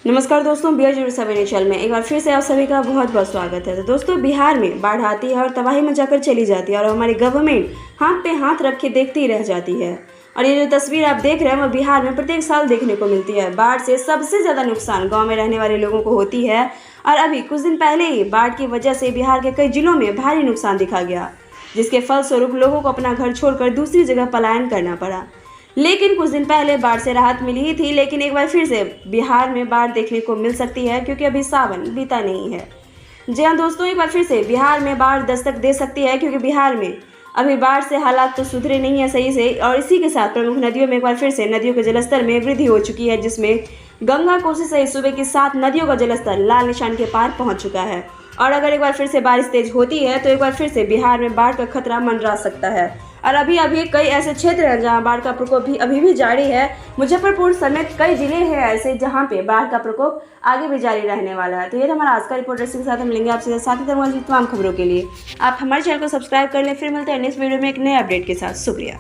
नमस्कार दोस्तों, बिहार जरूर सवेरे चैनल में एक बार फिर से आप सभी का बहुत बहुत स्वागत है। तो दोस्तों, बिहार में बाढ़ आती है और तबाही मचाकर चली जाती है और हमारी गवर्नमेंट हाथ पे हाथ रख के देखती ही रह जाती है। और ये जो तस्वीर आप देख रहे हैं वो बिहार में प्रत्येक साल देखने को मिलती है। बाढ़ से सबसे ज़्यादा नुकसान गाँव में रहने वाले लोगों को होती है और अभी कुछ दिन पहले ही बाढ़ की वजह से बिहार के कई जिलों में भारी नुकसान दिखा गया, जिसके फलस्वरूप लोगों को अपना घर छोड़कर दूसरी जगह पलायन करना पड़ा। लेकिन कुछ दिन पहले बाढ़ से राहत मिली ही थी, लेकिन एक बार फिर से बिहार में बाढ़ देखने को मिल सकती है क्योंकि अभी सावन बीता नहीं है। जी हाँ दोस्तों, एक बार फिर से बिहार में बाढ़ दस्तक दे सकती है क्योंकि बिहार में अभी बाढ़ से हालात तो सुधरे नहीं है सही से। और इसी के साथ प्रमुख नदियों में एक बार फिर से नदियों के जलस्तर में वृद्धि हो चुकी है, जिसमें गंगा, कोसी सहित सूबे की 7 नदियों का जलस्तर लाल निशान के पार पहुंच चुका है। और अगर एक बार फिर से बारिश तेज होती है तो एक बार फिर से बिहार में बाढ़ का खतरा मंडरा सकता है। और अभी कई ऐसे क्षेत्र हैं जहां बाढ़ का प्रकोप भी अभी भी जारी है। मुजफ्फरपुर समेत कई जिले हैं ऐसे जहां पे बाढ़ का प्रकोप आगे भी जारी रहने वाला है। तो ये था हमारा आज का रिपोर्टर्स के साथ हम मिलेंगे आपसे साथ ही तमाम खबरों के लिए आप हमारे चैनल को सब्सक्राइब कर लें। फिर मिलते हैं नेक्स्ट वीडियो में एक नए अपडेट के साथ। शुक्रिया।